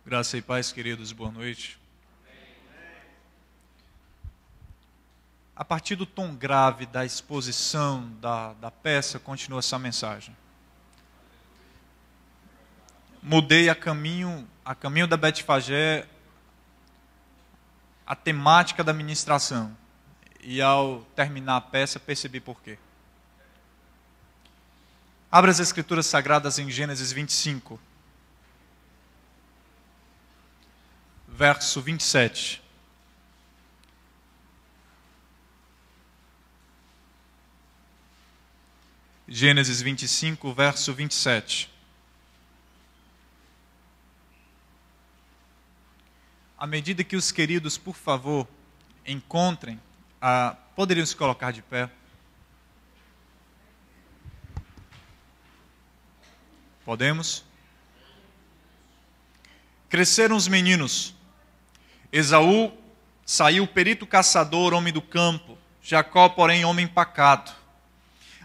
Graça e paz, queridos, boa noite. A partir do tom grave da exposição da peça, continua essa mensagem. Mudei a caminho da Betfagé a temática da ministração. E ao terminar a peça, percebi por quê. Abra as Escrituras Sagradas em Gênesis 25. Verso 27. Gênesis 25, verso 27. À medida que os queridos, por favor, encontrem, poderiam se colocar de pé. Podemos? Cresceram os meninos. Esaú saiu perito caçador, homem do campo. Jacó, porém, homem pacato.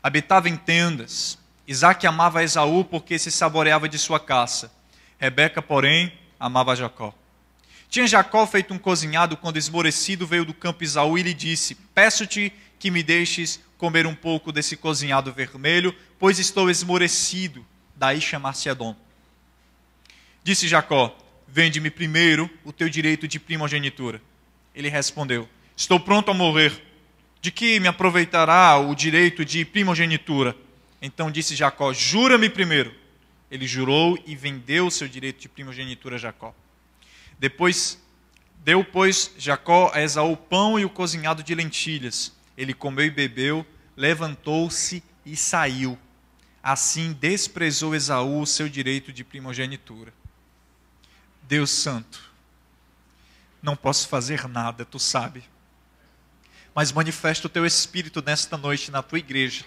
Habitava em tendas. Isaque amava Esaú porque se saboreava de sua caça. Rebeca, porém, amava Jacó. Tinha Jacó feito um cozinhado quando esmorecido veio do campo Esaú e lhe disse: peço-te que me deixes comer um pouco desse cozinhado vermelho, pois estou esmorecido. Daí chamar-se Edom. Disse Jacó: vende-me primeiro o teu direito de primogenitura. Ele respondeu: estou pronto a morrer. De que me aproveitará o direito de primogenitura? Então disse Jacó: jura-me primeiro. Ele jurou e vendeu o seu direito de primogenitura a Jacó. Depois deu, pois, Jacó a Esaú pão e o cozinhado de lentilhas. Ele comeu e bebeu, levantou-se e saiu. Assim desprezou Esaú o seu direito de primogenitura. Deus Santo, não posso fazer nada, tu sabe. Mas manifesta o teu Espírito nesta noite na tua igreja.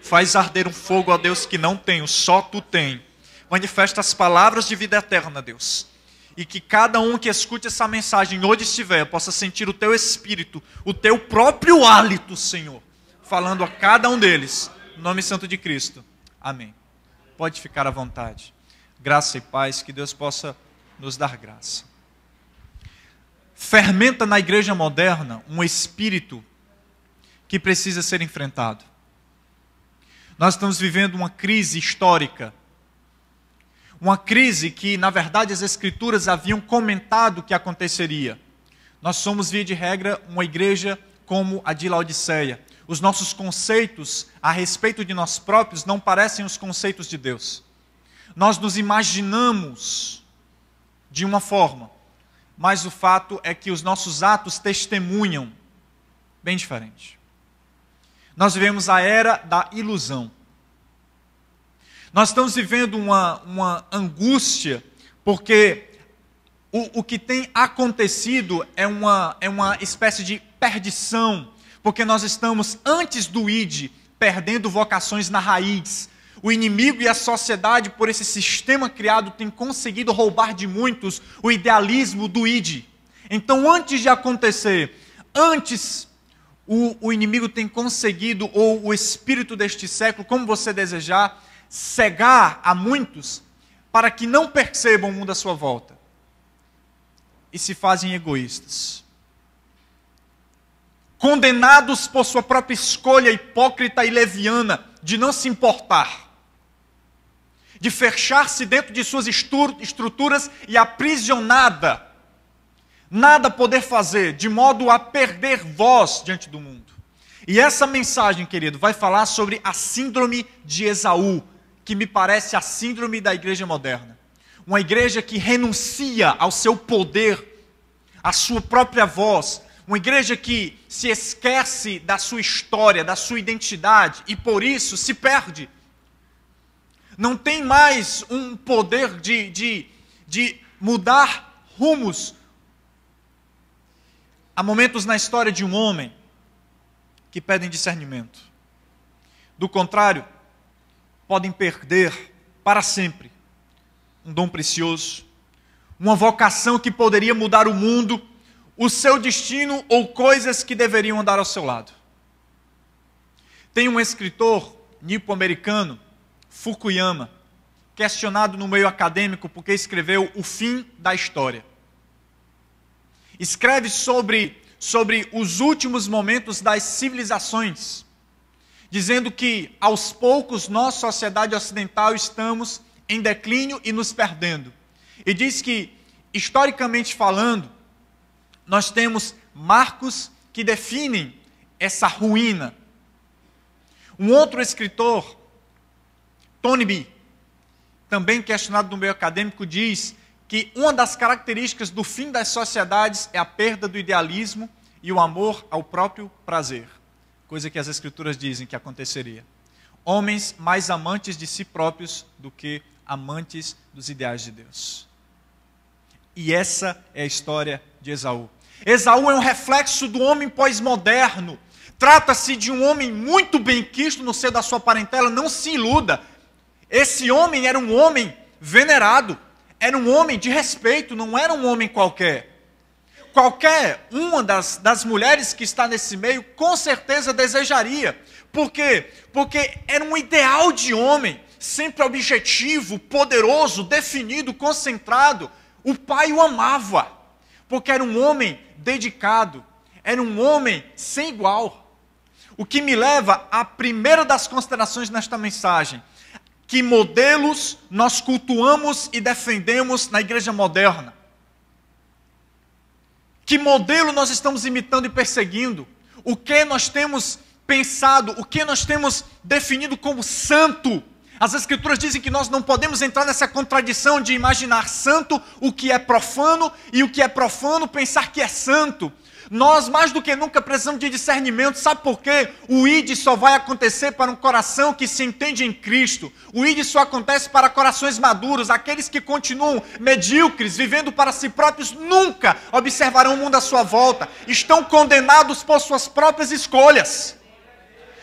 Faz arder um fogo, ó Deus, que não tenho, só tu tem. Manifesta as palavras de vida eterna, Deus. E que cada um que escute essa mensagem, onde estiver, possa sentir o teu Espírito, o teu próprio hálito, Senhor, falando a cada um deles, no nome santo de Cristo. Amém. Pode ficar à vontade. Graça e paz, que Deus possa nos dar graça. Fermenta na igreja moderna um espírito que precisa ser enfrentado. Nós estamos vivendo uma crise histórica. Uma crise que, na verdade, as Escrituras haviam comentado que aconteceria. Nós somos, via de regra, uma igreja como a de Laodiceia. Os nossos conceitos a respeito de nós próprios não parecem os conceitos de Deus. Nós nos imaginamos de uma forma, mas o fato é que os nossos atos testemunham bem diferente. Nós vivemos a era da ilusão. Nós estamos vivendo uma angústia, porque o que tem acontecido é uma espécie de perdição, porque nós estamos, antes do ID, perdendo vocações na raiz. O inimigo e a sociedade, por esse sistema criado, têm conseguido roubar de muitos o idealismo do ID. Então, antes de acontecer, o inimigo tem conseguido, ou o espírito deste século, como você desejar, cegar a muitos para que não percebam o mundo à sua volta e se fazem egoístas, condenados por sua própria escolha hipócrita e leviana de não se importar, de fechar-se dentro de suas estruturas e aprisionada, nada poder fazer, de modo a perder voz diante do mundo. E essa mensagem, querido, vai falar sobre a síndrome de Esaú, que me parece a síndrome da igreja moderna. Uma igreja que renuncia ao seu poder, à sua própria voz. Uma igreja que se esquece da sua história, da sua identidade, e por isso se perde. Não tem mais um poder de mudar rumos. Há momentos na história de um homem que pedem discernimento. Do contrário, podem perder para sempre um dom precioso, uma vocação que poderia mudar o mundo, o seu destino ou coisas que deveriam andar ao seu lado. Tem um escritor nipo-americano, Fukuyama, questionado no meio acadêmico porque escreveu O Fim da História. Escreve sobre os últimos momentos das civilizações, dizendo que, aos poucos, nós, sociedade ocidental, estamos em declínio e nos perdendo. E diz que, historicamente falando, nós temos marcos que definem essa ruína. Um outro escritor, Tony B., também questionado no meio acadêmico, diz que uma das características do fim das sociedades é a perda do idealismo e o amor ao próprio prazer. Coisa que as Escrituras dizem que aconteceria. Homens mais amantes de si próprios do que amantes dos ideais de Deus. E essa é a história de Esaú. Esaú é um reflexo do homem pós-moderno. Trata-se de um homem muito bem-quisto no seio da sua parentela, não se iluda. Esse homem era um homem venerado, era um homem de respeito, não era um homem qualquer. Qualquer uma das mulheres que está nesse meio, com certeza desejaria. Por quê? Porque era um ideal de homem, sempre objetivo, poderoso, definido, concentrado. O pai o amava, porque era um homem dedicado, era um homem sem igual. O que me leva à primeira das considerações nesta mensagem: que modelos nós cultuamos e defendemos na igreja moderna? Que modelo nós estamos imitando e perseguindo? O que nós temos pensado, o que nós temos definido como santo? As Escrituras dizem que nós não podemos entrar nessa contradição de imaginar santo o que é profano e o que é profano pensar que é santo. Nós, mais do que nunca, precisamos de discernimento. Sabe por quê? O ID só vai acontecer para um coração que se entende em Cristo. O ID só acontece para corações maduros. Aqueles que continuam medíocres, vivendo para si próprios, nunca observarão o mundo à sua volta. Estão condenados por suas próprias escolhas.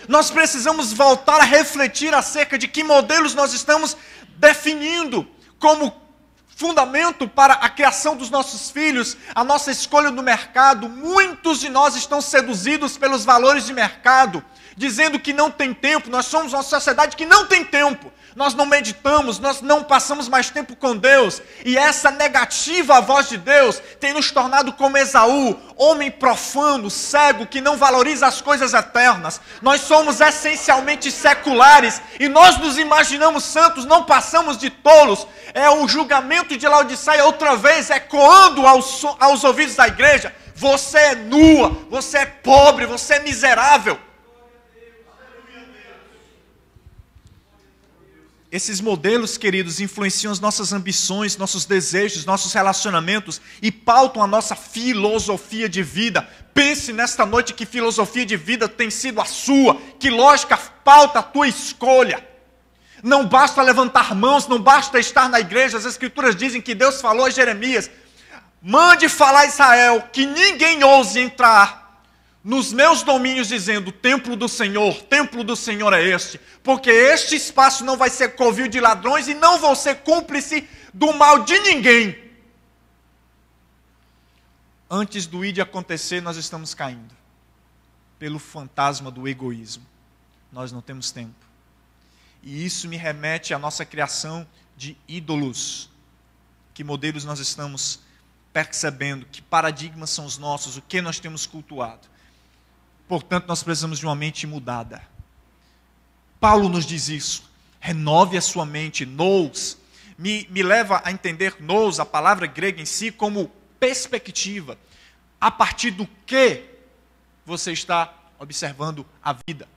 Nós precisamos voltar a refletir acerca de que modelos nós estamos definindo como fundamento para a criação dos nossos filhos, a nossa escolha no mercado. Muitos de nós estão seduzidos pelos valores de mercado, dizendo que não tem tempo. Nós somos uma sociedade que não tem tempo. Nós não meditamos, nós não passamos mais tempo com Deus. E essa negativa à voz de Deus tem nos tornado como Esaú, homem profano, cego, que não valoriza as coisas eternas. Nós somos essencialmente seculares e nós nos imaginamos santos, não passamos de tolos. É o julgamento de Laodiceia outra vez ecoando aos ouvidos da igreja. Você é nua, você é pobre, você é miserável. Esses modelos, queridos, influenciam as nossas ambições, nossos desejos, nossos relacionamentos e pautam a nossa filosofia de vida. Pense nesta noite que filosofia de vida tem sido a sua, que lógica pauta a tua escolha. Não basta levantar mãos, não basta estar na igreja. As Escrituras dizem que Deus falou a Jeremias: mande falar a Israel que ninguém ouse entrar nos meus domínios, dizendo: templo do Senhor é este, porque este espaço não vai ser covil de ladrões e não vou ser cúmplice do mal de ninguém. Antes do ID acontecer, nós estamos caindo pelo fantasma do egoísmo. Nós não temos tempo. E isso me remete à nossa criação de ídolos. Que modelos nós estamos percebendo, que paradigmas são os nossos, o que nós temos cultuado. Portanto, nós precisamos de uma mente mudada. Paulo nos diz isso. Renove a sua mente. Nous me leva a entender nous, a palavra grega em si, como perspectiva. A partir do que você está observando a vida.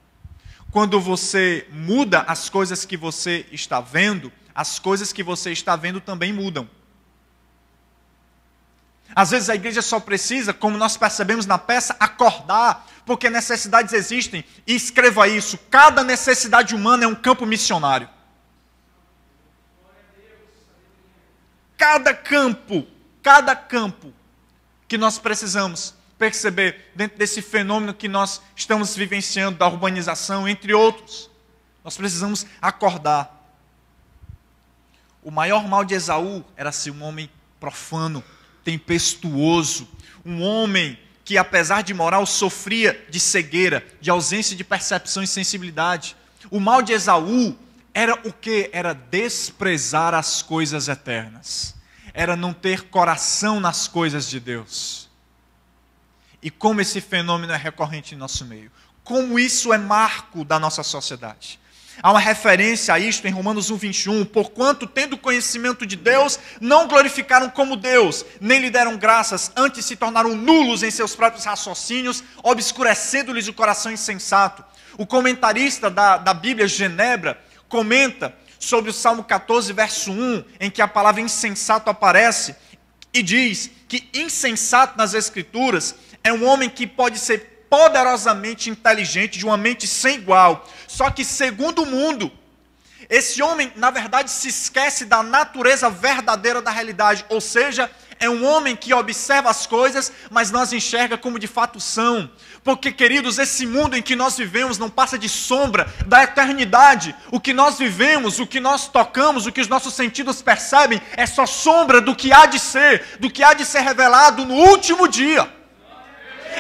Quando você muda as coisas que você está vendo, as coisas que você está vendo também mudam. Às vezes a igreja só precisa, como nós percebemos na peça, acordar, porque necessidades existem. E escreva isso: cada necessidade humana é um campo missionário. Cada campo que nós precisamos perceber dentro desse fenômeno que nós estamos vivenciando, da urbanização, entre outros, nós precisamos acordar. O maior mal de Esaú era ser um homem profano, tempestuoso, um homem que, apesar de moral, sofria de cegueira, de ausência de percepção e sensibilidade. O mal de Esaú era o quê? Era desprezar as coisas eternas. Era não ter coração nas coisas de Deus. E como esse fenômeno é recorrente em nosso meio. Como isso é marco da nossa sociedade. Há uma referência a isto em Romanos 1:21. Porquanto, tendo conhecimento de Deus, não glorificaram como Deus, nem lhe deram graças, antes se tornaram nulos em seus próprios raciocínios, obscurecendo-lhes o coração insensato. O comentarista da Bíblia, Genebra, comenta sobre o Salmo 14, verso 1, em que a palavra insensato aparece, e diz que insensato nas Escrituras é um homem que pode ser poderosamente inteligente, de uma mente sem igual. Só que, segundo o mundo, esse homem, na verdade, se esquece da natureza verdadeira da realidade. Ou seja, é um homem que observa as coisas, mas não as enxerga como de fato são. Porque, queridos, esse mundo em que nós vivemos não passa de sombra da eternidade. O que nós vivemos, o que nós tocamos, o que os nossos sentidos percebem, é só sombra do que há de ser revelado no último dia.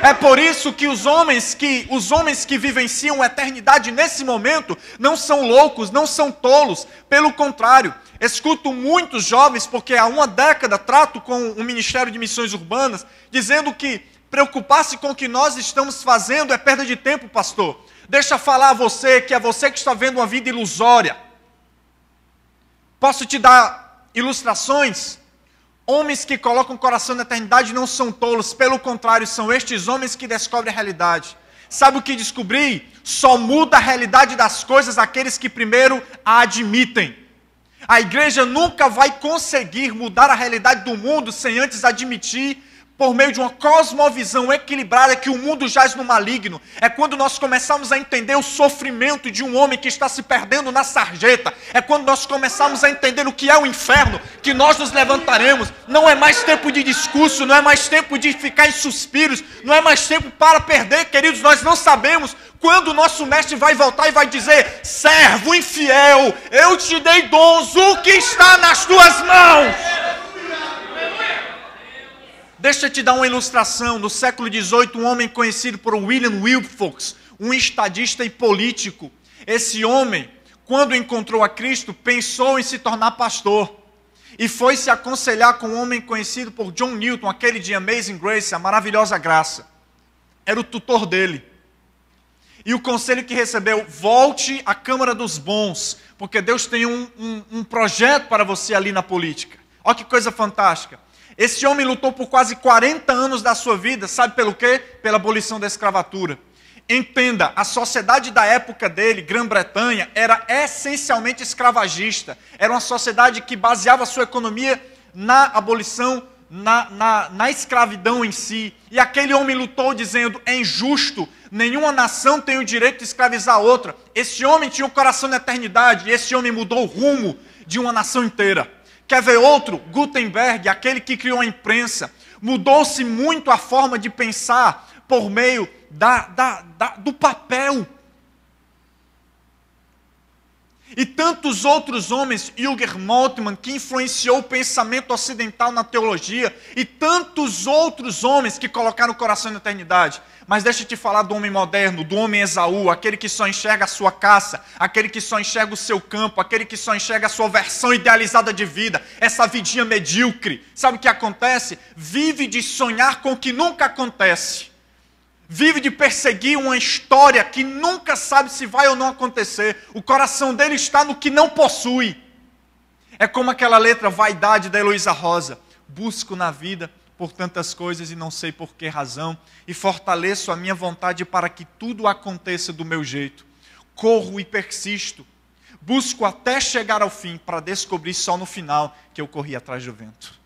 É por isso que os homens que vivenciam a eternidade nesse momento não são loucos, não são tolos. Pelo contrário, escuto muitos jovens, porque há uma década trato com o Ministério de Missões Urbanas, dizendo que preocupar-se com o que nós estamos fazendo é perda de tempo, pastor. Deixa eu falar a você, que é você que está vendo uma vida ilusória. Posso te dar ilustrações? Homens que colocam o coração na eternidade não são tolos, pelo contrário, são estes homens que descobrem a realidade. Sabe o que descobri? Só muda a realidade das coisas aqueles que primeiro a admitem. A igreja nunca vai conseguir mudar a realidade do mundo sem antes admitir, por meio de uma cosmovisão equilibrada, que o mundo jaz no maligno. É quando nós começamos a entender o sofrimento de um homem que está se perdendo na sarjeta. É quando nós começamos a entender o que é o inferno, que nós nos levantaremos. Não é mais tempo de discurso, não é mais tempo de ficar em suspiros, não é mais tempo para perder, queridos. Nós não sabemos quando o nosso mestre vai voltar e vai dizer: servo infiel, eu te dei dons, o que está nas tuas mãos? Deixa eu te dar uma ilustração. No século XVIII, um homem conhecido por William Wilberforce, um estadista e político. Esse homem, quando encontrou a Cristo, pensou em se tornar pastor. E foi se aconselhar com um homem conhecido por John Newton, aquele de Amazing Grace, a maravilhosa graça. Era o tutor dele. E o conselho que recebeu: volte à Câmara dos Bons, porque Deus tem um projeto para você ali na política. Olha que coisa fantástica. Esse homem lutou por quase 40 anos da sua vida, sabe pelo quê? Pela abolição da escravatura. Entenda, a sociedade da época dele, Grã-Bretanha, era essencialmente escravagista. Era uma sociedade que baseava a sua economia na abolição, na escravidão em si. E aquele homem lutou dizendo: é injusto, nenhuma nação tem o direito de escravizar a outra. Esse homem tinha um coração na eternidade, e esse homem mudou o rumo de uma nação inteira. Quer ver outro? Gutenberg, aquele que criou a imprensa. Mudou-se muito a forma de pensar por meio do papel. E tantos outros homens, Jürgen Moltmann, que influenciou o pensamento ocidental na teologia, e tantos outros homens que colocaram o coração na eternidade. Mas deixa eu te falar do homem moderno, do homem Esaú, aquele que só enxerga a sua caça, aquele que só enxerga o seu campo, aquele que só enxerga a sua versão idealizada de vida, essa vidinha medíocre. Sabe o que acontece? Vive de sonhar com o que nunca acontece. Vive de perseguir uma história que nunca sabe se vai ou não acontecer. O coração dele está no que não possui. É como aquela letra Vaidade da Heloísa Rosa. Busco na vida por tantas coisas e não sei por que razão, e fortaleço a minha vontade para que tudo aconteça do meu jeito. Corro e persisto. Busco até chegar ao fim, para descobrir só no final que eu corri atrás do vento.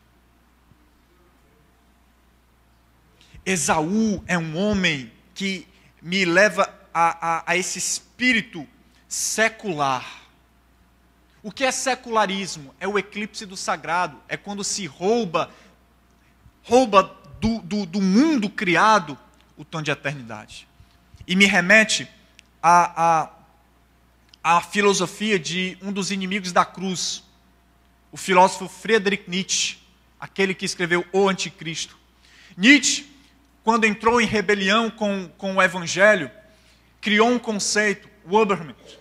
Esaú é um homem que me leva a esse espírito secular. O que é secularismo? É o eclipse do sagrado. É quando se rouba do mundo criado o tom de eternidade. E me remete à filosofia de um dos inimigos da cruz, o filósofo Friedrich Nietzsche, aquele que escreveu O Anticristo. Nietzsche, quando entrou em rebelião com o Evangelho, criou um conceito, o Übermensch.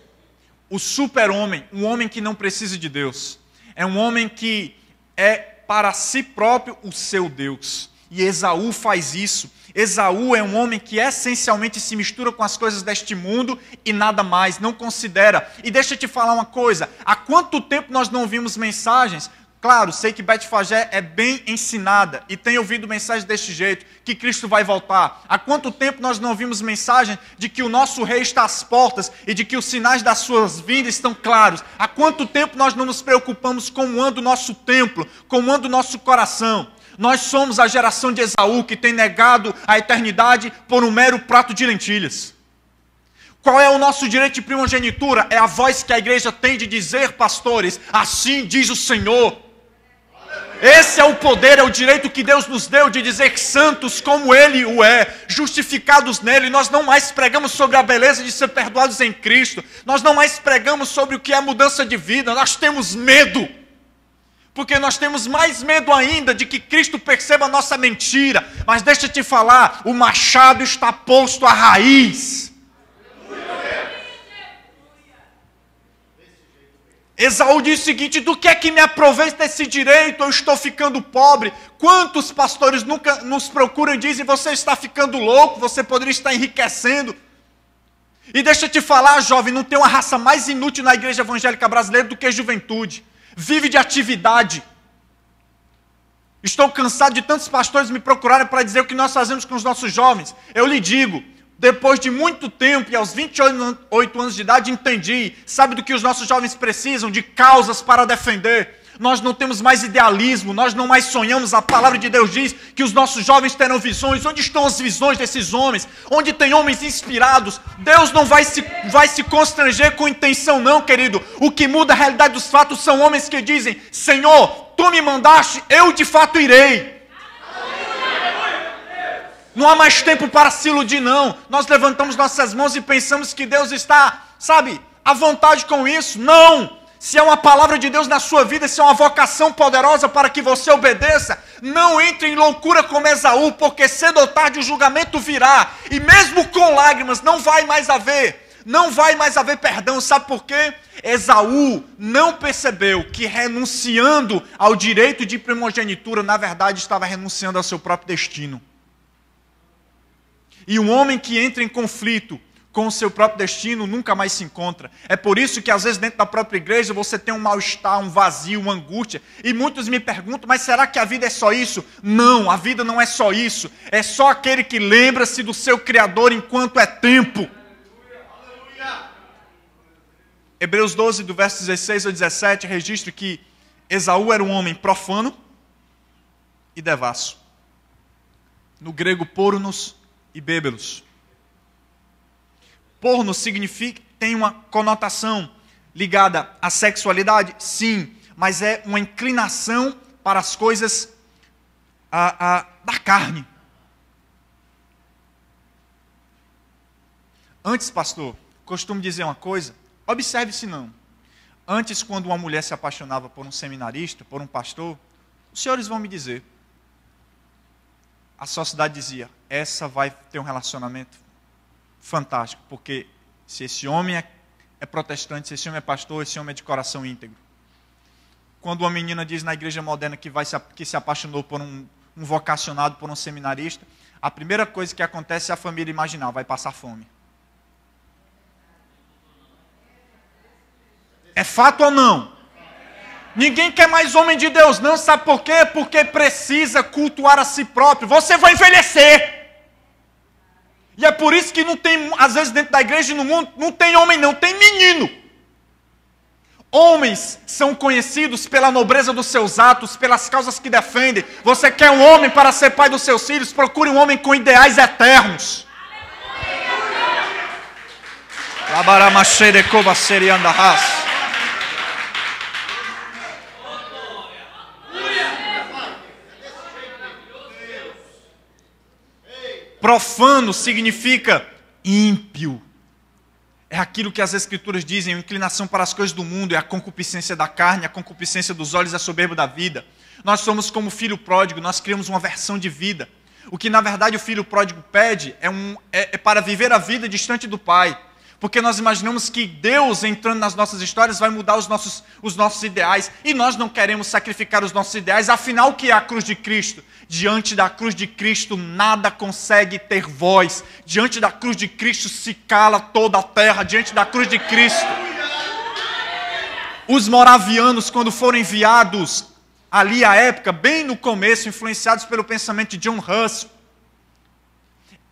o super-homem, um homem que não precisa de Deus. É um homem que é para si próprio o seu Deus. E Esaú faz isso. Esaú é um homem que essencialmente se mistura com as coisas deste mundo e nada mais, não considera. E deixa eu te falar uma coisa, há quanto tempo nós não ouvimos mensagens? Claro, sei que Betfagé é bem ensinada e tem ouvido mensagens deste jeito, que Cristo vai voltar. Há quanto tempo nós não ouvimos mensagem de que o nosso rei está às portas e de que os sinais das suas vindas estão claros? Há quanto tempo nós não nos preocupamos com como anda o nosso templo, como anda o nosso coração? Nós somos a geração de Esaú que tem negado a eternidade por um mero prato de lentilhas. Qual é o nosso direito de primogenitura? É a voz que a igreja tem de dizer, pastores, assim diz o Senhor. Esse é o poder, é o direito que Deus nos deu de dizer santos como Ele o é, justificados nele. Nós não mais pregamos sobre a beleza de ser perdoados em Cristo. Nós não mais pregamos sobre o que é mudança de vida. Nós temos medo. Porque nós temos mais medo ainda de que Cristo perceba a nossa mentira. Mas deixa eu te falar, o machado está posto à raiz. Esaú diz o seguinte: do que é que me aproveita esse direito? Eu estou ficando pobre. Quantos pastores nunca nos procuram e dizem: você está ficando louco, você poderia estar enriquecendo. E deixa eu te falar, jovem, não tem uma raça mais inútil na igreja evangélica brasileira do que a juventude. Vive de atividade. Estou cansado de tantos pastores me procurarem para dizer o que nós fazemos com os nossos jovens. Eu lhe digo, depois de muito tempo, e aos 28 anos de idade, entendi. Sabe do que os nossos jovens precisam? De causas para defender. Nós não temos mais idealismo, nós não mais sonhamos. A palavra de Deus diz que os nossos jovens terão visões. Onde estão as visões desses homens? Onde tem homens inspirados? Deus não vai se constranger com intenção não, querido. O que muda a realidade dos fatos são homens que dizem: Senhor, Tu me mandaste, eu de fato irei. Não há mais tempo para se iludir, não. Nós levantamos nossas mãos e pensamos que Deus está, sabe, à vontade com isso. Não! Se é uma palavra de Deus na sua vida, se é uma vocação poderosa para que você obedeça, não entre em loucura como Esaú, porque cedo ou tarde o julgamento virá. E mesmo com lágrimas, não vai mais haver perdão. Sabe por quê? Esaú não percebeu que renunciando ao direito de primogenitura, na verdade estava renunciando ao seu próprio destino. E um homem que entra em conflito com o seu próprio destino nunca mais se encontra. É por isso que às vezes dentro da própria igreja você tem um mal-estar, um vazio, uma angústia. E muitos me perguntam: mas será que a vida é só isso? Não, a vida não é só isso. É só aquele que lembra-se do seu Criador enquanto é tempo. Hebreus 12, do verso 16 ao 17, registra que Esaú era um homem profano e devasso. No grego, pornos e bêbelos. Porno significa, tem uma conotação ligada à sexualidade? Sim, mas é uma inclinação para as coisas da carne. Antes, pastor, costumo dizer uma coisa, observe se não. Antes, quando uma mulher se apaixonava por um seminarista, por um pastor, os senhores vão me dizer, a sociedade dizia: essa vai ter um relacionamento fantástico, porque se esse homem é protestante, se esse homem é pastor, esse homem é de coração íntegro. Quando uma menina diz na igreja moderna que se apaixonou por um vocacionado, por um seminarista, a primeira coisa que acontece é a família imaginar: vai passar fome. É fato ou não? Ninguém quer mais homem de Deus, não. Sabe por quê? Porque precisa cultuar a si próprio. Você vai envelhecer. E é por isso que não tem, às vezes dentro da igreja e no mundo, não tem homem não, tem menino. Homens são conhecidos pela nobreza dos seus atos, pelas causas que defendem. Você quer um homem para ser pai dos seus filhos? Procure um homem com ideais eternos. Profano significa ímpio. É aquilo que as escrituras dizem, a inclinação para as coisas do mundo, é a concupiscência da carne, a concupiscência dos olhos, a soberba da vida. Nós somos como o filho pródigo, nós criamos uma versão de vida. O que na verdade o filho pródigo pede é para viver a vida distante do pai. Porque nós imaginamos que Deus entrando nas nossas histórias vai mudar os nossos ideais. E nós não queremos sacrificar os nossos ideais. Afinal, o que é a cruz de Cristo? Diante da cruz de Cristo nada consegue ter voz. Diante da cruz de Cristo se cala toda a terra. Diante da cruz de Cristo. Os moravianos, quando foram enviados ali à época, bem no começo, influenciados pelo pensamento de John Russell,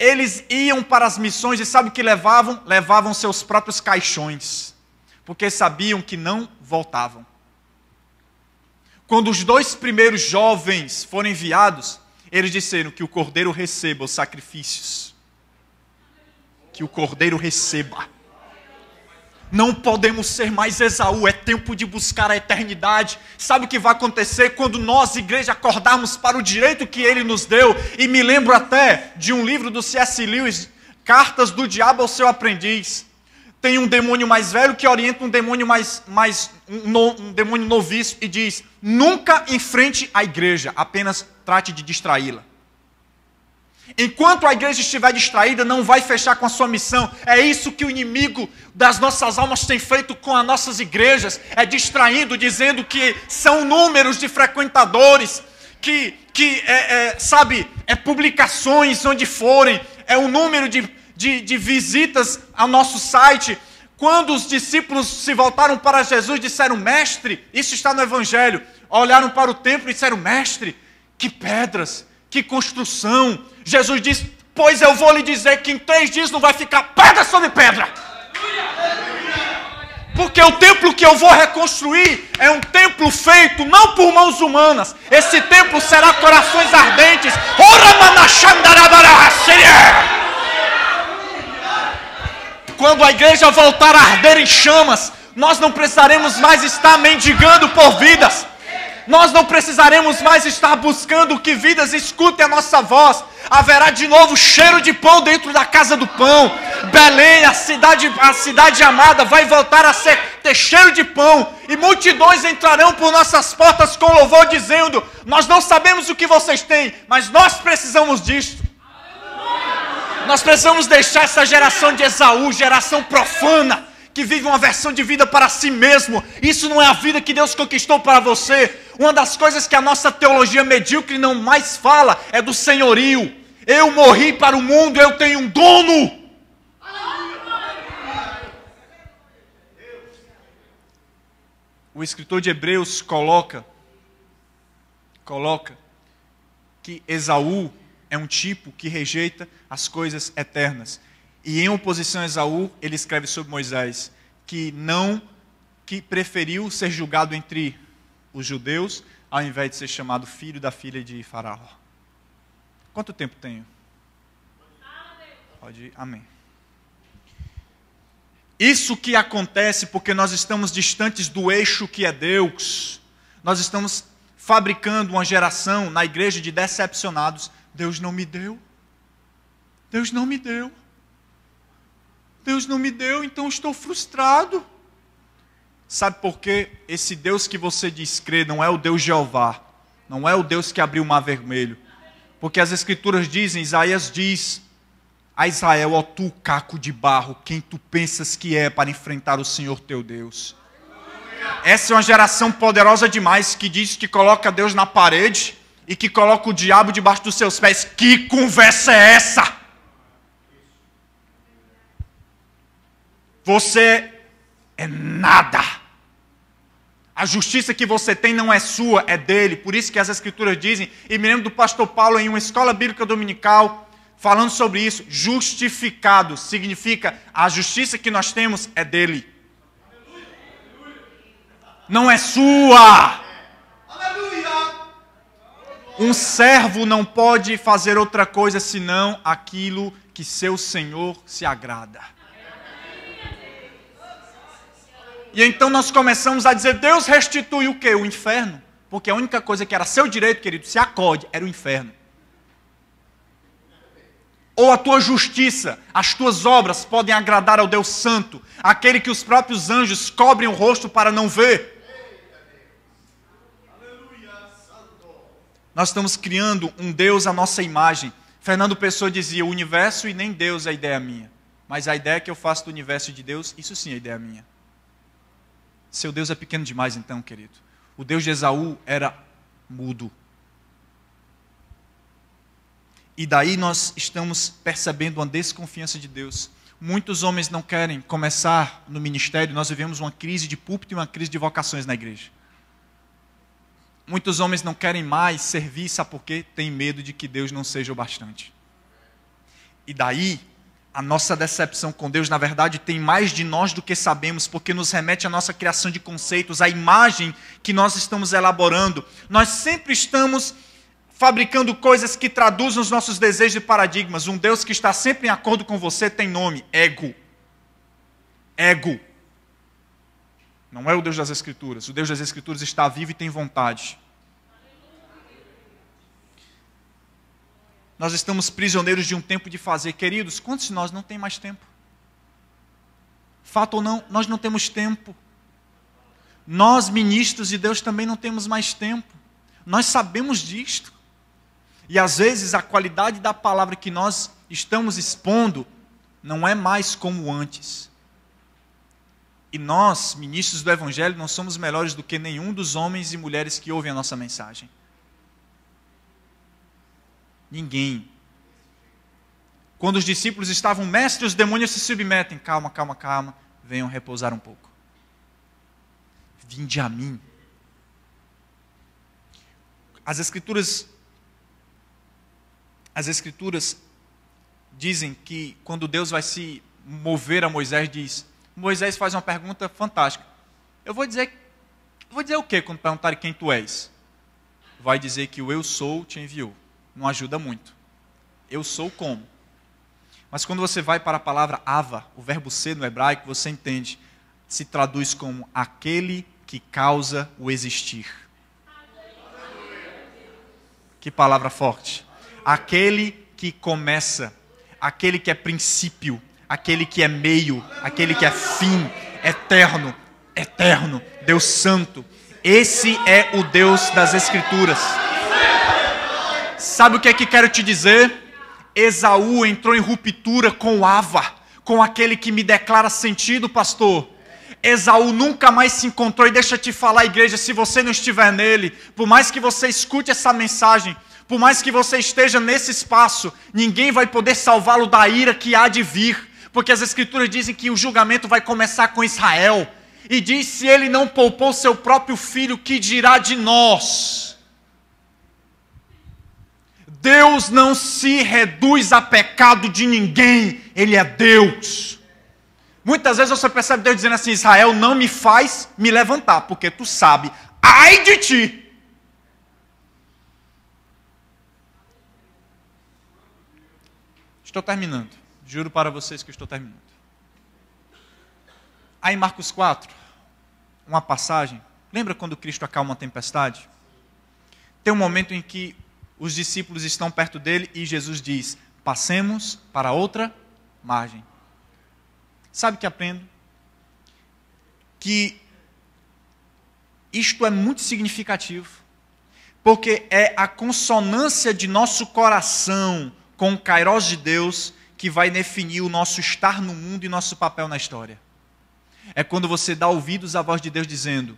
eles iam para as missões e sabe o que levavam? Levavam seus próprios caixões, porque sabiam que não voltavam. Quando os 2 primeiros jovens foram enviados, eles disseram que o cordeiro receba os sacrifícios. Que o cordeiro receba. Não podemos ser mais Esaú, é tempo de buscar a eternidade. Sabe o que vai acontecer quando nós, igreja, acordarmos para o direito que Ele nos deu? E me lembro até de um livro do C.S. Lewis, Cartas do Diabo ao Seu Aprendiz. Tem um demônio mais velho que orienta um demônio um demônio noviço e diz: nunca enfrente a igreja, apenas trate de distraí-la. Enquanto a igreja estiver distraída, não vai fechar com a sua missão. É isso que o inimigo das nossas almas tem feito com as nossas igrejas. É distraindo, dizendo que são números de frequentadores, publicações onde forem, é o número de visitas ao nosso site. Quando os discípulos se voltaram para Jesus, disseram: mestre, isso está no Evangelho. Olharam para o templo e disseram: mestre, que pedras, que construção. Jesus disse: pois eu vou lhe dizer que em 3 dias não vai ficar pedra sobre pedra. Porque o templo que eu vou reconstruir é um templo feito não por mãos humanas. Esse templo será corações ardentes. Quando a igreja voltar a arder em chamas, nós não precisaremos mais estar mendigando por vidas. Nós não precisaremos mais estar buscando que vidas escutem a nossa voz. Haverá de novo cheiro de pão dentro da casa do pão. Belém, a cidade amada, vai voltar a ter cheiro de pão. E multidões entrarão por nossas portas com louvor, dizendo: nós não sabemos o que vocês têm, mas nós precisamos disto. Nós precisamos deixar essa geração de Esaú, geração profana, que vive uma versão de vida para si mesmo. Isso não é a vida que Deus conquistou para você. Uma das coisas que a nossa teologia medíocre não mais fala é do senhorio. Eu morri para o mundo, eu tenho um dono. O escritor de Hebreus coloca que Esaú é um tipo que rejeita as coisas eternas. E em oposição a Esaú, ele escreve sobre Moisés, que preferiu ser julgado entre os judeus, ao invés de ser chamado filho da filha de Faraó. Quanto tempo tenho? Pode ir. Amém. Isso que acontece porque nós estamos distantes do eixo que é Deus. Nós estamos fabricando uma geração na igreja de decepcionados. Deus não me deu. Deus não me deu. Deus não me deu, então estou frustrado. Sabe por quê? Esse Deus que você diz crer não é o Deus Jeová. Não é o Deus que abriu o mar vermelho. Porque as escrituras dizem, Isaías diz a Israel: ó tu, caco de barro, quem tu pensas que é para enfrentar o Senhor teu Deus? Essa é uma geração poderosa demais que diz que coloca Deus na parede e que coloca o diabo debaixo dos seus pés. Que conversa é essa? Você é nada. A justiça que você tem não é sua, é dele. Por isso que as escrituras dizem, e me lembro do pastor Paulo em uma escola bíblica dominical, falando sobre isso. Justificado significa a justiça que nós temos é dele. Não é sua. Um servo não pode fazer outra coisa senão aquilo que seu senhor se agrada. E então nós começamos a dizer: Deus restitui o quê? O inferno. Porque a única coisa que era seu direito, querido, se acode, era o inferno. Ou a tua justiça, as tuas obras podem agradar ao Deus Santo, aquele que os próprios anjos cobrem o rosto para não ver. Nós estamos criando um Deus à nossa imagem. Fernando Pessoa dizia: o universo e nem Deus é ideia minha. Mas a ideia que eu faço do universo de Deus, isso sim é ideia minha. Seu Deus é pequeno demais então, querido. O Deus de Esaú era mudo. E daí nós estamos percebendo uma desconfiança de Deus. Muitos homens não querem começar no ministério. Nós vivemos uma crise de púlpito e uma crise de vocações na igreja. Muitos homens não querem mais servir, sabe por quê? Tem medo de que Deus não seja o bastante. E daí, a nossa decepção com Deus, na verdade, tem mais de nós do que sabemos, porque nos remete à nossa criação de conceitos, à imagem que nós estamos elaborando. Nós sempre estamos fabricando coisas que traduzem os nossos desejos e paradigmas. Um Deus que está sempre em acordo com você tem nome: ego. Ego. Não é o Deus das Escrituras. O Deus das Escrituras está vivo e tem vontade. Nós estamos prisioneiros de um tempo de fazer. Queridos, quantos de nós não tem mais tempo? Fato ou não, nós não temos tempo. Nós, ministros de Deus, também não temos mais tempo. Nós sabemos disto. E às vezes a qualidade da palavra que nós estamos expondo não é mais como antes. E nós, ministros do Evangelho, não somos melhores do que nenhum dos homens e mulheres que ouvem a nossa mensagem. Ninguém. Quando os discípulos estavam, mestre, os demônios se submetem. Calma, calma, calma. Venham repousar um pouco. Vinde a mim. As Escrituras dizem que quando Deus vai se mover a Moisés, Moisés faz uma pergunta fantástica. Eu vou dizer o quê quando perguntarem quem tu és? Vai dizer que o eu sou te enviou. Não ajuda muito. Eu sou como? Mas quando você vai para a palavra ava, o verbo ser no hebraico, você entende, se traduz como aquele que causa o existir. Que palavra forte. Aquele que começa, aquele que é princípio, aquele que é meio, aquele que é fim, eterno, Deus santo. Esse é o Deus das Escrituras. Sabe o que é que quero te dizer? Esaú entrou em ruptura com Ava, com aquele que me declara sentido, pastor. Esaú nunca mais se encontrou, e deixa eu te falar, igreja, se você não estiver nele, por mais que você escute essa mensagem, por mais que você esteja nesse espaço, ninguém vai poder salvá-lo da ira que há de vir, porque as Escrituras dizem que o julgamento vai começar com Israel, e diz, se ele não poupou seu próprio filho, que dirá de nós? Deus não se reduz a pecado de ninguém, Ele é Deus. Muitas vezes você percebe Deus dizendo assim, Israel, não me faz me levantar, porque tu sabe, ai de ti. Estou terminando, juro para vocês que estou terminando. Aí em Marcos 4, uma passagem, lembra quando Cristo acalma uma tempestade? Tem um momento em que os discípulos estão perto dele e Jesus diz, passemos para outra margem. Sabe o que aprendo? Que isto é muito significativo, porque é a consonância de nosso coração com o Kairos de Deus que vai definir o nosso estar no mundo e nosso papel na história. É quando você dá ouvidos à voz de Deus dizendo,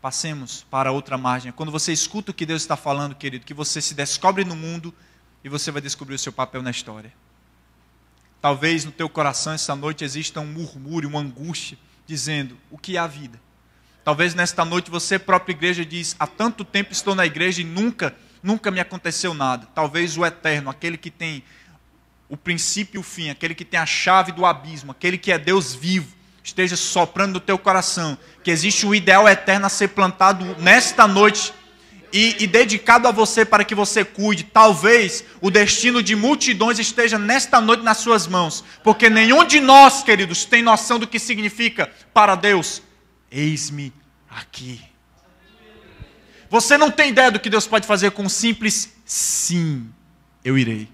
passemos para outra margem. Quando você escuta o que Deus está falando, querido, que você se descobre no mundo e você vai descobrir o seu papel na história. Talvez no teu coração essa noite exista um murmúrio, uma angústia, dizendo, o que é a vida? Talvez nesta noite você, própria igreja, diz, há tanto tempo estou na igreja e nunca me aconteceu nada. Talvez o eterno, aquele que tem o princípio e o fim, aquele que tem a chave do abismo, aquele que é Deus vivo, esteja soprando no teu coração, que existe um ideal eterno a ser plantado nesta noite e dedicado a você para que você cuide. Talvez o destino de multidões esteja nesta noite nas suas mãos, porque nenhum de nós, queridos, tem noção do que significa para Deus, eis-me aqui. Você não tem ideia do que Deus pode fazer com um simples sim, eu irei.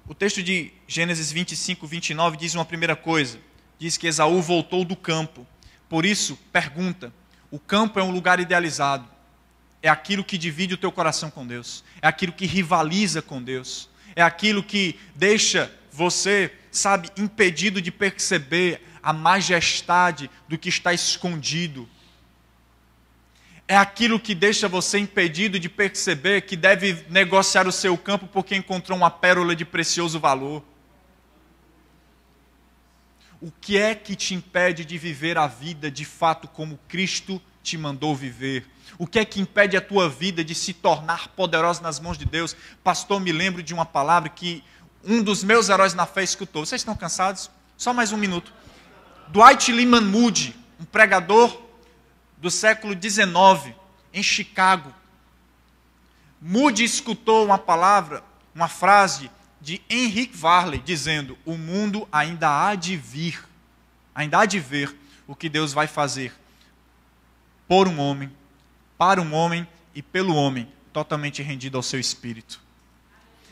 O texto de Gênesis 25, 29 diz uma primeira coisa. Diz que Esaú voltou do campo. Por isso, pergunta, o campo é um lugar idealizado. É aquilo que divide o teu coração com Deus. É aquilo que rivaliza com Deus. É aquilo que deixa você, sabe, impedido de perceber a majestade do que está escondido. É aquilo que deixa você impedido de perceber que deve negociar o seu campo porque encontrou uma pérola de precioso valor. O que é que te impede de viver a vida de fato como Cristo te mandou viver? O que é que impede a tua vida de se tornar poderosa nas mãos de Deus? Pastor, me lembro de uma palavra que um dos meus heróis na fé escutou. Vocês estão cansados? Só mais um minuto. Dwight Lyman Moody, um pregador do século XIX, em Chicago. Moody escutou uma palavra, uma frase de Henry Varley, dizendo: o mundo ainda há de vir, ainda há de ver o que Deus vai fazer por um homem, para um homem e pelo homem, totalmente rendido ao seu espírito.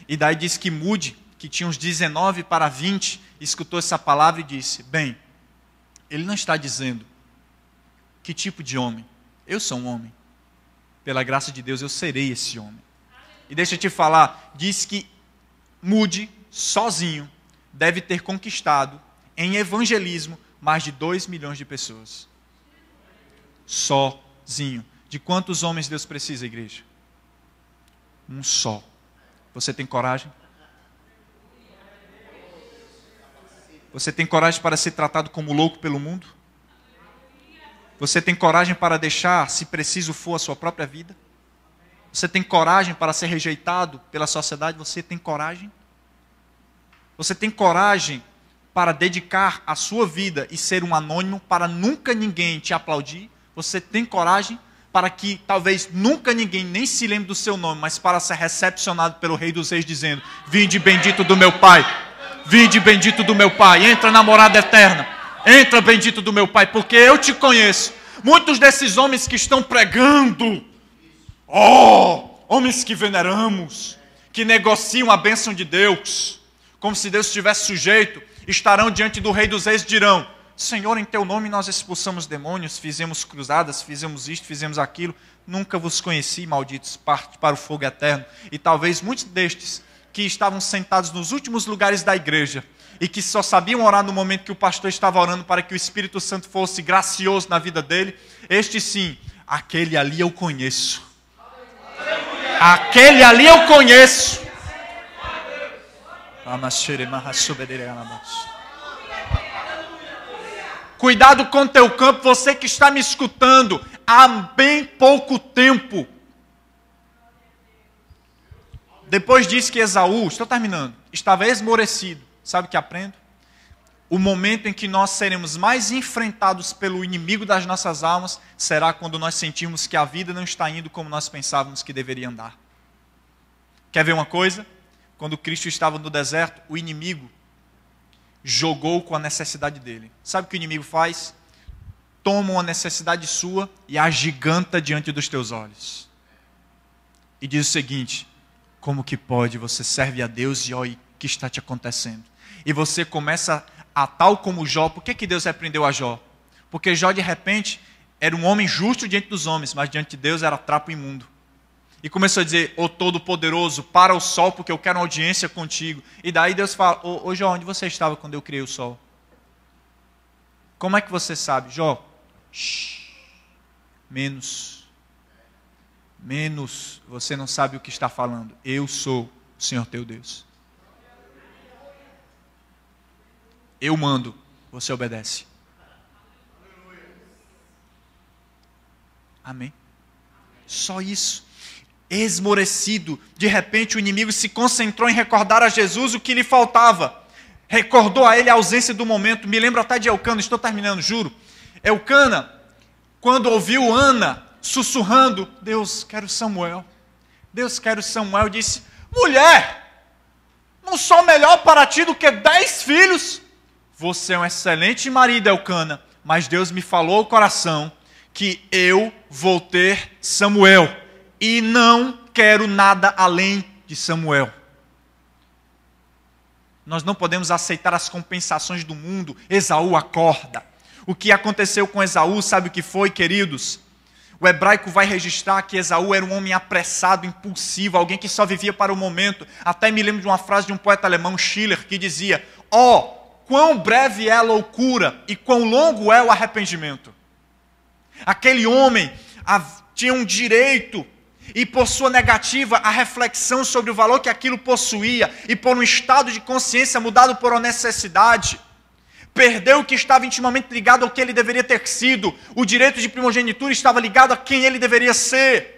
E daí diz que Moody, que tinha uns 19 para 20, escutou essa palavra e disse: bem, ele não está dizendo que tipo de homem. Eu sou um homem. Pela graça de Deus eu serei esse homem. E deixa eu te falar, diz que Moody, sozinho, deve ter conquistado em evangelismo mais de 2 milhões de pessoas. Sozinho. De quantos homens Deus precisa, igreja? Um só. Você tem coragem? Você tem coragem para ser tratado como louco pelo mundo? Você tem coragem para deixar, se preciso for, a sua própria vida? Você tem coragem para ser rejeitado pela sociedade? Você tem coragem? Você tem coragem para dedicar a sua vida e ser um anônimo para nunca ninguém te aplaudir? Você tem coragem para que talvez nunca ninguém nem se lembre do seu nome, mas para ser recepcionado pelo Rei dos Reis dizendo: vinde bendito do meu Pai, vinde bendito do meu Pai, entra na morada eterna, entra bendito do meu Pai, porque eu te conheço. Muitos desses homens que estão pregando, homens que veneramos, que negociam a bênção de Deus, como se Deus estivesse sujeito, estarão diante do Rei dos Reis e dirão: Senhor, em teu nome nós expulsamos demônios, fizemos cruzadas, fizemos isto, fizemos aquilo, nunca vos conheci, malditos, parte para o fogo eterno. E talvez muitos destes que estavam sentados nos últimos lugares da igreja e que só sabiam orar no momento que o pastor estava orando para que o Espírito Santo fosse gracioso na vida dele, este sim, aquele ali eu conheço. Aquele ali eu conheço. Cuidado com teu campo, você que está me escutando há bem pouco tempo. Depois diz que Esaú, estou terminando, estava esmorecido. Sabe o que aprendo? O momento em que nós seremos mais enfrentados pelo inimigo das nossas almas será quando nós sentirmos que a vida não está indo como nós pensávamos que deveria andar. Quer ver uma coisa? Quando Cristo estava no deserto, o inimigo jogou com a necessidade dele. Sabe o que o inimigo faz? Toma uma necessidade sua e a agiganta diante dos teus olhos. E diz o seguinte: como que pode? Você serve a Deus e olha o que está te acontecendo. E você começa a tal como Jó. Por que Deus repreendeu a Jó? Porque Jó de repente era um homem justo diante dos homens, mas diante de Deus era trapo imundo. E começou a dizer: ô Todo-Poderoso, para o sol, porque eu quero uma audiência contigo. E daí Deus fala: ô Jó, onde você estava quando eu criei o sol? Como é que você sabe? Jó, menos, você não sabe o que está falando. Eu sou o Senhor teu Deus. Eu mando, você obedece. Amém? Só isso. Esmorecido, de repente o inimigo se concentrou em recordar a Jesus o que lhe faltava. Recordou a ele a ausência do momento. Me lembro até de Elcana, estou terminando, juro. Elcana, quando ouviu Ana sussurrando: Deus, quero Samuel. Deus, quero Samuel, disse: mulher, não sou melhor para ti do que 10 filhos? Você é um excelente marido, Elcana, mas Deus me falou ao coração que eu vou ter Samuel. E não quero nada além de Samuel. Nós não podemos aceitar as compensações do mundo. Esaú acorda. O que aconteceu com Esaú, sabe o que foi, queridos? O hebraico vai registrar que Esaú era um homem apressado, impulsivo, alguém que só vivia para o momento. Até me lembro de uma frase de um poeta alemão, Schiller, que dizia: "Oh, quão breve é a loucura e quão longo é o arrependimento." Aquele homem tinha um direito, e por sua negativa, a reflexão sobre o valor que aquilo possuía, e por um estado de consciência mudado por uma necessidade, perdeu o que estava intimamente ligado ao que ele deveria ter sido. O direito de primogenitura estava ligado a quem ele deveria ser.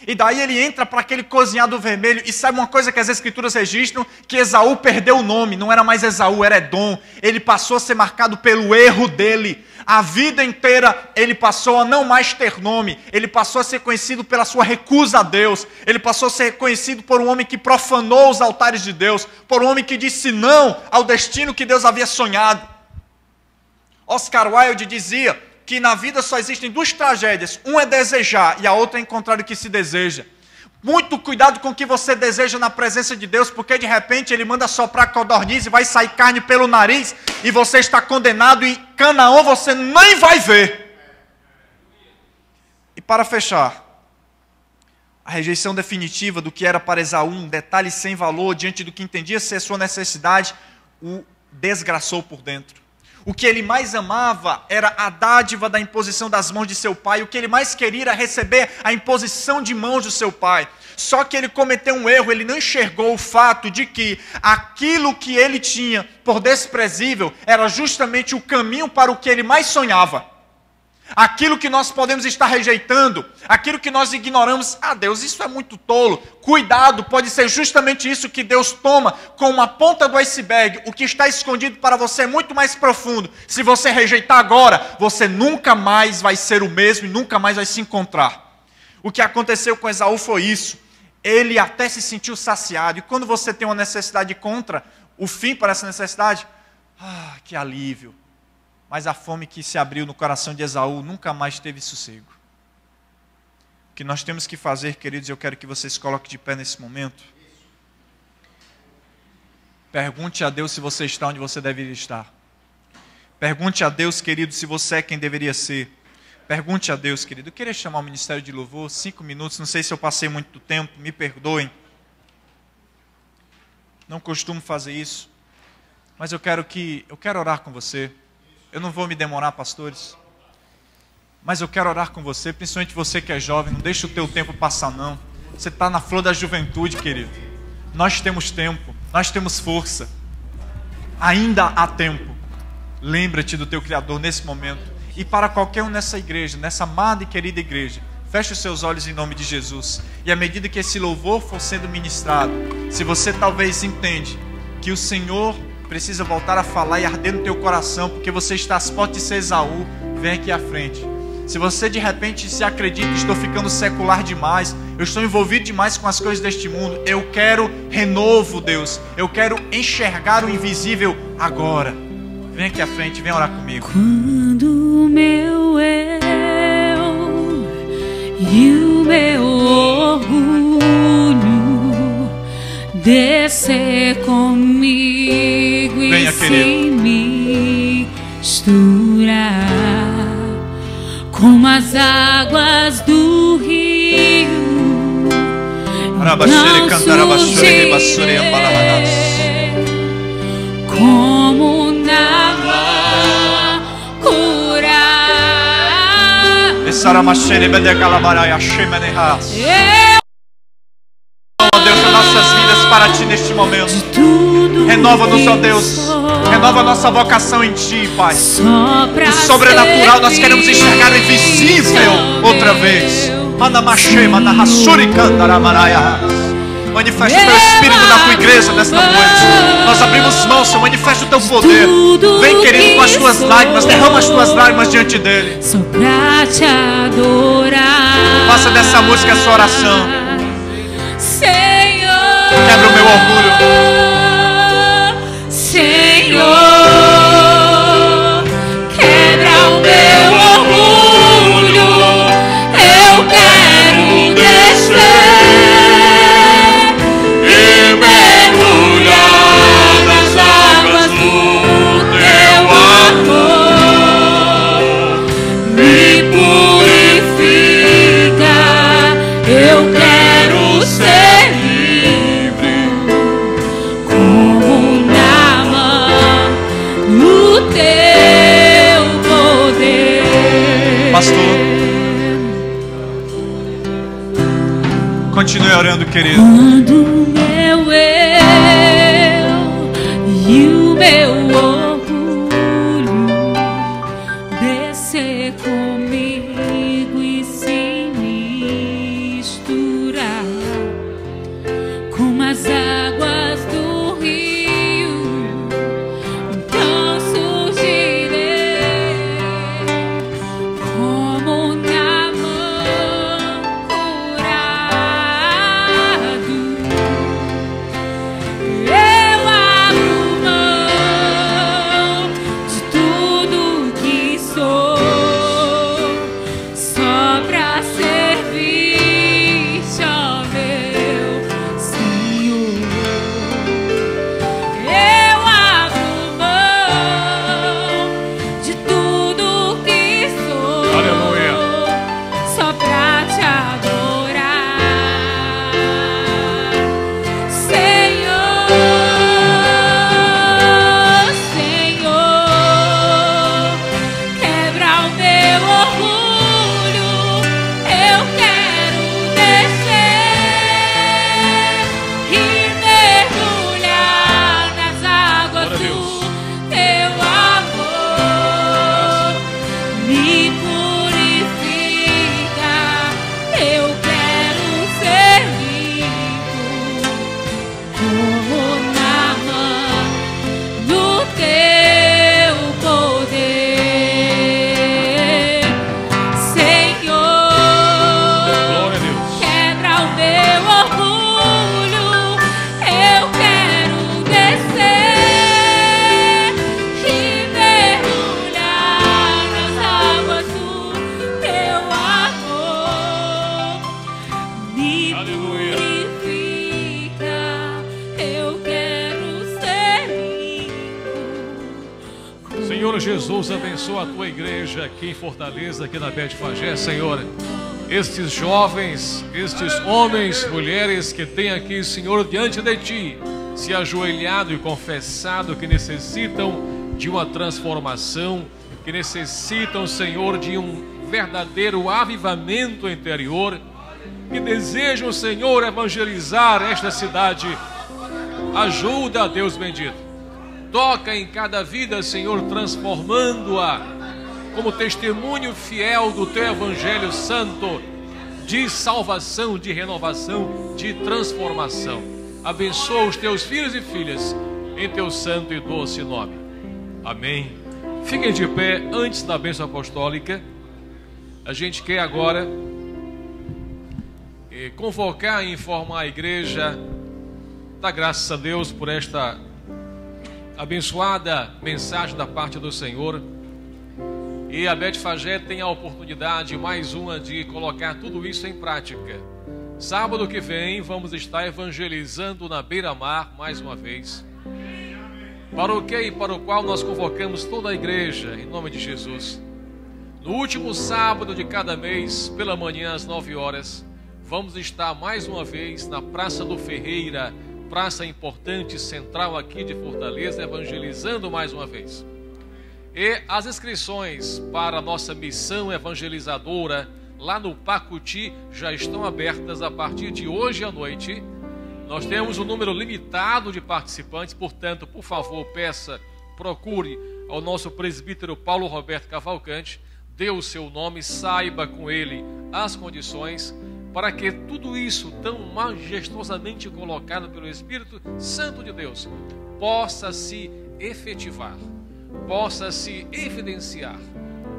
E daí ele entra para aquele cozinhado vermelho. E sabe uma coisa que as escrituras registram? Que Esaú perdeu o nome. Não era mais Esaú, era Edom. Ele passou a ser marcado pelo erro dele. A vida inteira ele passou a não mais ter nome. Ele passou a ser conhecido pela sua recusa a Deus. Ele passou a ser conhecido por um homem que profanou os altares de Deus. Por um homem que disse não ao destino que Deus havia sonhado. Oscar Wilde dizia que na vida só existem duas tragédias. Uma é desejar e a outra é encontrar o que se deseja. Muito cuidado com o que você deseja na presença de Deus, porque de repente Ele manda soprar codorniz e vai sair carne pelo nariz e você está condenado e Canaã você nem vai ver. E para fechar, a rejeição definitiva do que era para Esaú um detalhe sem valor diante do que entendia ser sua necessidade, o desgraçou por dentro. O que ele mais amava era a dádiva da imposição das mãos de seu pai. O que ele mais queria era receber a imposição de mãos do seu pai. Só que ele cometeu um erro, ele não enxergou o fato de que aquilo que ele tinha por desprezível era justamente o caminho para o que ele mais sonhava. Aquilo que nós podemos estar rejeitando, aquilo que nós ignoramos, Deus, isso é muito tolo. Cuidado, pode ser justamente isso que Deus toma com uma ponta do iceberg. O que está escondido para você é muito mais profundo. Se você rejeitar agora, você nunca mais vai ser o mesmo e nunca mais vai se encontrar. O que aconteceu com Esaú foi isso. Ele até se sentiu saciado. E quando você tem uma necessidade contra o fim para essa necessidade, que alívio. Mas a fome que se abriu no coração de Esaú nunca mais teve sossego. O que nós temos que fazer, queridos, eu quero que vocês coloquem de pé nesse momento. Pergunte a Deus se você está onde você deveria estar. Pergunte a Deus, querido, se você é quem deveria ser. Pergunte a Deus, querido. Eu queria chamar o Ministério de Louvor, 5 minutos, não sei se eu passei muito tempo, me perdoem. Não costumo fazer isso, mas eu quero orar com você. Eu não vou me demorar, pastores, mas eu quero orar com você, principalmente você que é jovem. Não deixa o teu tempo passar, não. Você está na flor da juventude, querido. Nós temos tempo, nós temos força. Ainda há tempo. Lembra-te do teu Criador nesse momento. E para qualquer um nessa igreja, nessa amada e querida igreja, feche os seus olhos em nome de Jesus. E à medida que esse louvor for sendo ministrado, se você talvez entende que o Senhor precisa voltar a falar e arder no teu coração, porque você está às portas de ser Esaú, vem aqui à frente. Se você de repente se acredita que estou ficando secular demais, eu estou envolvido demais com as coisas deste mundo, eu quero renovo, Deus. Eu quero enxergar o invisível agora. Vem aqui à frente, vem orar comigo. Quando o meu eu e o meu orgulho descer comigo venha, e querido, se misturar com as águas do rio, não surgirei como na loucura. Ó Deus, as nossas vidas para Ti neste momento. Renova-nos, ó Deus. Renova a nossa vocação em Ti, Pai. O sobrenatural, nós queremos enxergar o invisível outra vez. Manifesta o Teu Espírito na Tua igreja nesta noite. Nós abrimos mãos, Senhor, manifesta o Teu poder. Vem, querido, com as Tuas lágrimas. Derrama as Tuas lágrimas diante dEle. Só pra Te adorar. Faça dessa música a sua oração. Senhor, quebra o meu orgulho. Senhor, quebra o meu orgulho. Eu quero descer e mergulhar nas águas do Teu amor. Me purifica. pastor. Continue orando, querido. Quando o meu eu e o meu orgulho descer comigo e se misturar com as águas do rio, então surgirei como Naamã curado. Eu abro mão de tudo que sou, só pra servir-te, ó meu Senhor. Eu abro mão de tudo que sou, Aleluia. só pra te adorar, Senhor, Senhor. Quebra o meu orgulho, eu quero descer e mergulhar nas águas Glória a do Deus. teu amor. Me purifica, eu quero ser limpo como Naamã no teu poder, Senhor. Glória a Deus. Quebra o meu orgulho, eu quero descer e mergulhar nas águas do teu amor. Me Aleluia. purifica, eu quero ser limpo. Senhor Jesus, abençoa a tua igreja aqui em Fortaleza, aqui na Betfagé, Senhor. Estes jovens, estes homens, mulheres que têm aqui, Senhor, diante de ti, se ajoelhado e confessado que necessitam de uma transformação, que necessitam, Senhor, de um verdadeiro avivamento interior, que desejam, Senhor, evangelizar esta cidade. Ajuda, Deus bendito. Toca em cada vida, Senhor, transformando-a como testemunho fiel do teu evangelho santo, de salvação, de renovação, de transformação. Abençoa os teus filhos e filhas em teu santo e doce nome. Amém. Fiquem de pé antes da bênção apostólica. A gente quer agora convocar e informar a igreja. Dá graças a Deus por esta abençoada mensagem da parte do Senhor. E a Betfagé tem a oportunidade, mais uma, de colocar tudo isso em prática. Sábado que vem vamos estar evangelizando na Beira-Mar mais uma vez, para o que e para o qual nós convocamos toda a igreja em nome de Jesus. No último sábado de cada mês, pela manhã às 9 horas, vamos estar mais uma vez na Praça do Ferreira, praça importante central aqui de Fortaleza, evangelizando mais uma vez. E as inscrições para a nossa missão evangelizadora lá no Pacuti já estão abertas a partir de hoje à noite. Nós temos um número limitado de participantes, portanto, por favor, procure ao nosso presbítero Paulo Roberto Cavalcante, dê o seu nome, saiba com ele as condições para que tudo isso tão majestosamente colocado pelo Espírito Santo de Deus possa se efetivar, possa se evidenciar,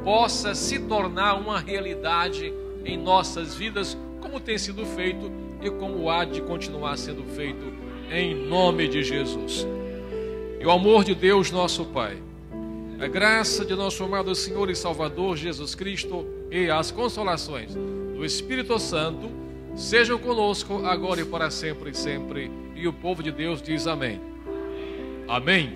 possa se tornar uma realidade em nossas vidas, como tem sido feito e como há de continuar sendo feito em nome de Jesus. E o amor de Deus nosso Pai, a graça de nosso amado Senhor e Salvador Jesus Cristo e as consolações do Espírito Santo sejam conosco agora e para sempre e sempre. E o povo de Deus diz amém. Amém.